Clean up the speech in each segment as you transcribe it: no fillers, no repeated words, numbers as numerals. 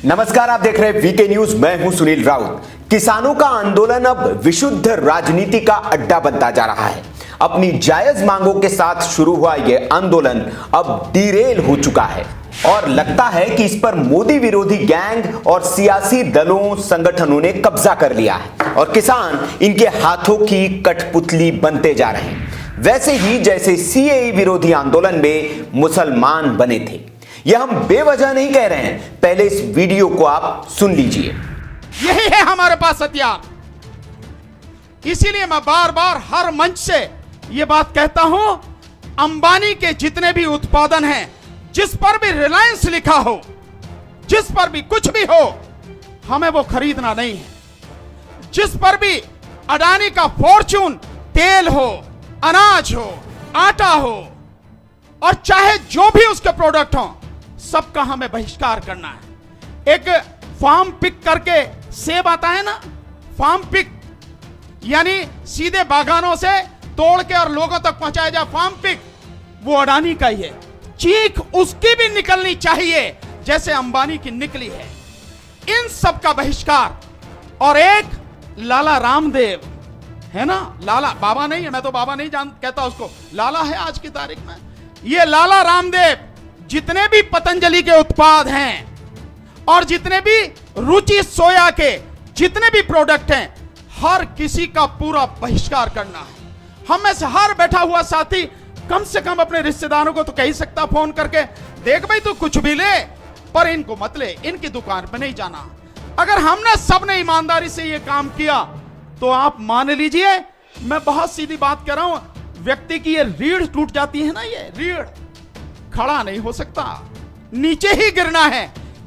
नमस्कार, आप देख रहे हैं वीके न्यूज। मैं हूं सुनील राउत। किसानों का आंदोलन अब विशुद्ध राजनीति का अड्डा बनता जा रहा है। अपनी जायज मांगों के साथ शुरू हुआ यह आंदोलन अब डिरेल हो चुका है और लगता है कि इस पर मोदी विरोधी गैंग और सियासी दलों संगठनों ने कब्जा कर लिया है और किसान इनके हाथों की कठपुतली बनते जा रहे हैं, वैसे ही जैसे सीएए विरोधी आंदोलन में मुसलमान बने थे। यह हम बेवजह नहीं कह रहे हैं, पहले इस वीडियो को आप सुन लीजिए। यही है हमारे पास हथियार। इसीलिए मैं बार बार हर मंच से यह बात कहता हूं, अंबानी के जितने भी उत्पादन हैं, जिस पर भी रिलायंस लिखा हो, जिस पर भी कुछ भी हो, हमें वो खरीदना नहीं है। जिस पर भी अडानी का फॉर्च्यून तेल हो, अनाज हो, आटा हो और चाहे जो भी उसके प्रोडक्ट हो, सबका हमें बहिष्कार करना है। एक फार्म पिक करके सेब आता है ना, फार्म पिक यानी सीधे बागानों से तोड़ के और लोगों तक पहुंचाया जाए, फार्म पिक, वो अडानी का ही है। चीख उसकी भी निकलनी चाहिए जैसे अंबानी की निकली है। इन सब का बहिष्कार। और एक लाला रामदेव है ना, लाला बाबा नहीं है, मैं तो बाबा नहीं कहता उसको, लाला है आज की तारीख में। ये लाला रामदेव जितने भी पतंजलि के उत्पाद हैं और जितने भी रुचि सोया के जितने भी प्रोडक्ट हैं, हर किसी का पूरा बहिष्कार करना है। हम में से हर बैठा हुआ साथी कम से कम अपने रिश्तेदारों को तो कह ही सकता फोन करके, देख भाई तू कुछ भी ले पर इनको मत ले, इनकी दुकान पे नहीं जाना। अगर हमने सबने ईमानदारी से ये काम किया तो आप मान लीजिए, मैं बहुत सीधी बात कर रहा हूं, व्यक्ति की ये रीढ़ टूट जाती है ना, ये रीढ़, खड़ा नहीं हो सकता, नीचे ही गिरना है।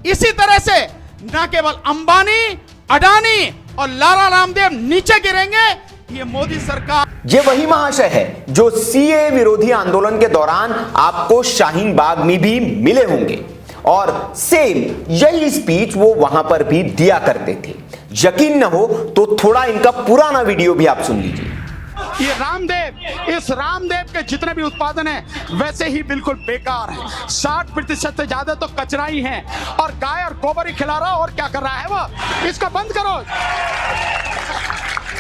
इसी तरह से ना केवल अंबानी, अडानी और लाला रामदेव नीचे गिरेंगे, ये मोदी सरकार। ये वही महाशय है जो सीएए विरोधी आंदोलन के दौरान आपको शाहीन बाग में भी मिले होंगे और सेम यही स्पीच वो वहां पर भी दिया करते थे। यकीन न हो तो थोड़ा इनका पुराना वीडियो भी आप सुन लीजिए। ये रामदेव, इस रामदेव के जितने भी उत्पादन हैं वैसे ही बिल्कुल बेकार हैं। 60% से ज्यादा तो कचरा ही है और गाय और गोबर ही खिला रहा, और क्या कर रहा है वो। इसको बंद करो,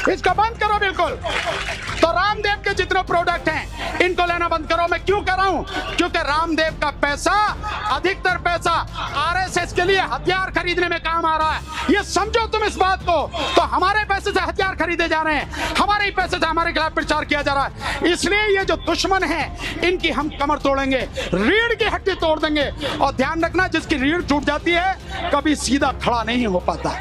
इसको बंद करो बिल्कुल। तो रामदेव के जितने प्रोडक्ट हैं इनको लेना बंद करो। मैं क्यों कर रहा हूं? क्योंकि रामदेव का पैसा, अधिकतर पैसा आरएसएस के लिए हथियार खरीदने में काम आ रहा है। ये समझो तुम इस बात को। तो हमारे पैसे से हथियार खरीदे जा रहे हैं, हमारे ही पैसे से हमारे खिलाफ प्रचार किया जा रहा है। इसलिए ये जो दुश्मन है इनकी हम कमर तोड़ेंगे, रीढ़ की हड्डी तोड़ देंगे। और ध्यान रखना, जिसकी रीढ़ टूट जाती है कभी सीधा खड़ा नहीं हो पाता।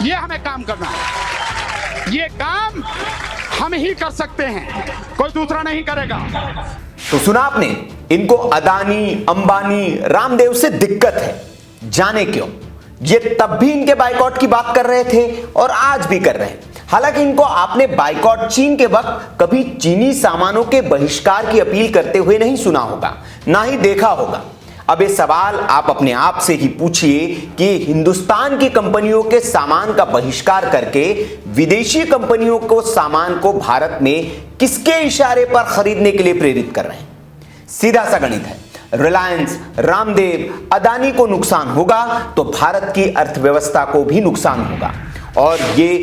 ये हमें काम करना है, ये काम हम ही कर सकते हैं, कोई दूसरा नहीं करेगा। तो सुना आपने, इनको अदानी, अंबानी, रामदेव से दिक्कत है। जाने क्यों? ये तब भी इनके बाइकॉट की बात कर रहे थे और आज भी कर रहे हैं। हालांकि इनको आपने बाइकॉट चीन के वक्त कभी चीनी सामानों के बहिष्कार की अपील करते हुए नहीं सुना होगा, ना ही देखा होगा। अब ये सवाल आप अपने आप से ही पूछिए कि हिंदुस्तान की कंपनियों के सामान का बहिष्कार करके विदेशी कंपनियों को सामान को भारत में किसके इशारे पर खरीदने के लिए प्रेरित कर रहे हैं? सीधा सा गणित है। रिलायंस, रामदेव, अदानी को नुकसान होगा तो भारत की अर्थव्यवस्था को भी नुकसान होगा। और ये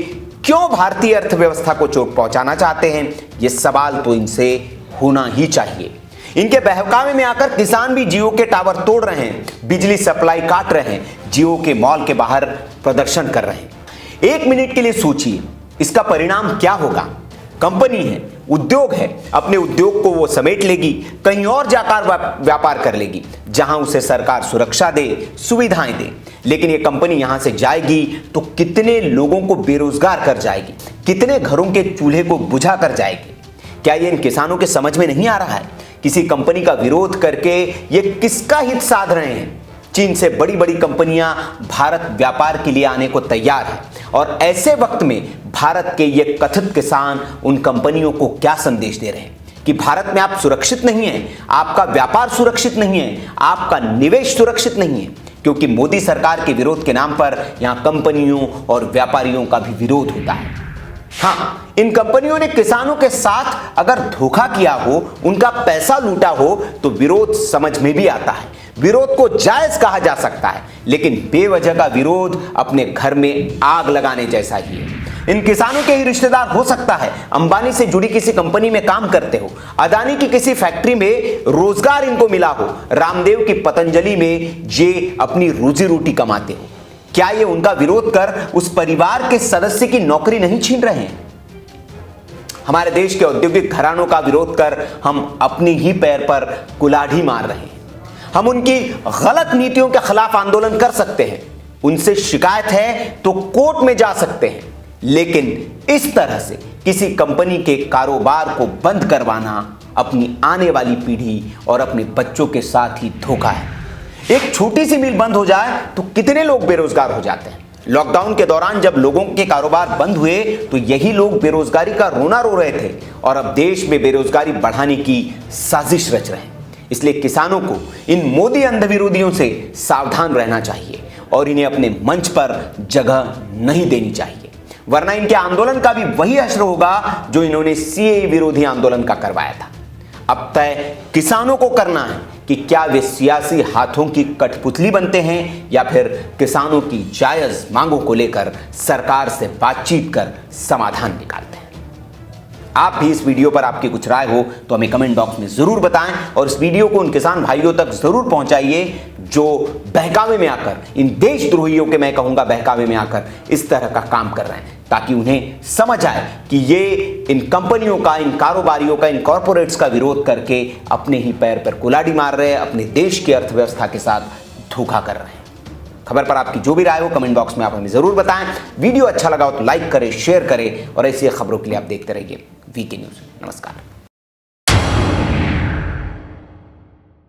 क्यों भारतीय अर्थव्यवस्था को चोट पहुंचाना चाहते हैं, ये सवाल तो इनसे होना ही चाहिए। इनके बहकावे में आकर किसान भी जियो के टावर तोड़ रहे हैं, बिजली सप्लाई काट रहे हैं, जियो के मॉल के बाहर प्रदर्शन कर रहे हैं। एक मिनट के लिए सोचिए, इसका परिणाम क्या होगा? कंपनी है, उद्योग है, अपने उद्योग को वो समेट लेगी, कहीं और जाकर व्यापार कर लेगी जहां उसे सरकार सुरक्षा दे, सुविधाएं दे। लेकिन ये कंपनी यहां से जाएगी तो कितने लोगों को बेरोजगार कर जाएगी, कितने घरों के चूल्हे को बुझा कर जाएगी। क्या ये इन किसानों के समझ में नहीं आ रहा है? किसी कंपनी का विरोध करके ये किसका हित साध रहे हैं? चीन से बड़ी बड़ी कंपनियां भारत व्यापार के लिए आने को तैयार है और ऐसे वक्त में भारत के ये कथित किसान उन कंपनियों को क्या संदेश दे रहे हैं कि भारत में आप सुरक्षित नहीं हैं, आपका व्यापार सुरक्षित नहीं है, आपका निवेश सुरक्षित नहीं है, क्योंकि मोदी सरकार के विरोध के नाम पर यहां कंपनियों और व्यापारियों का भी विरोध होता है। हाँ, इन कंपनियों ने किसानों के साथ अगर धोखा किया हो, उनका पैसा लूटा हो, तो विरोध समझ में भी आता है। विरोध को जायज कहा जा सकता है, लेकिन बेवजह का विरोध अपने घर में आग लगाने जैसा ही है। इन किसानों के ही रिश्तेदार हो सकता है अंबानी से जुड़ी किसी कंपनी में काम करते हो, अदानी की किसी फैक्ट्री में रोजगार इनको मिला हो, रामदेव की पतंजलि में ये अपनी रोजी रोटी कमाते हो। क्या ये उनका विरोध कर उस परिवार के सदस्य की नौकरी नहीं छीन रहे हैं? हमारे देश के औद्योगिक घरानों का विरोध कर हम अपनी ही पैर पर कुल्हाड़ी मार रहे हैं। हम उनकी गलत नीतियों के खिलाफ आंदोलन कर सकते हैं, उनसे शिकायत है तो कोर्ट में जा सकते हैं, लेकिन इस तरह से किसी कंपनी के कारोबार को बंद करवाना अपनी आने वाली पीढ़ी और अपने बच्चों के साथ ही धोखा है। एक छोटी सी मिल बंद हो जाए तो कितने लोग बेरोजगार हो जाते हैं। लॉकडाउन के दौरान जब लोगों के कारोबार बंद हुए तो यही लोग बेरोजगारी का रोना रो रहे थे और अब देश में बेरोजगारी बढ़ाने की साजिश रच रहे हैं। इसलिए किसानों को इन मोदी अंधविरोधियों से सावधान रहना चाहिए और इन्हें अपने मंच पर जगह नहीं देनी चाहिए, वरना इनके आंदोलन का भी वही असर होगा जो इन्होंने सीएए विरोधी आंदोलन का करवाया था। अब तय किसानों को करना है कि क्या वे सियासी हाथों की कठपुतली बनते हैं या फिर किसानों की जायज मांगों को लेकर सरकार से बातचीत कर समाधान निकालते हैं। आप भी इस वीडियो पर आपकी कुछ राय हो तो हमें कमेंट बॉक्स में जरूर बताएं और इस वीडियो को उन किसान भाइयों तक जरूर पहुंचाइए जो बहकावे में आकर, इन देशद्रोहियों के मैं कहूंगा बहकावे में आकर इस तरह का काम कर रहे हैं, ताकि उन्हें समझ आए कि ये इन कंपनियों का, इन कारोबारियों का, इन कॉरपोरेट्स का विरोध करके अपने ही पैर पर कुल्हाड़ी मार रहे हैं, अपने देश की अर्थव्यवस्था के साथ धोखा कर रहे हैं। खबर पर आपकी जो भी राय हो कमेंट बॉक्स में आप हमें जरूर बताएं। वीडियो अच्छा लगा हो तो लाइक करें, शेयर करें और ऐसी खबरों के लिए आप देखते रहिए वीके न्यूज। नमस्कार।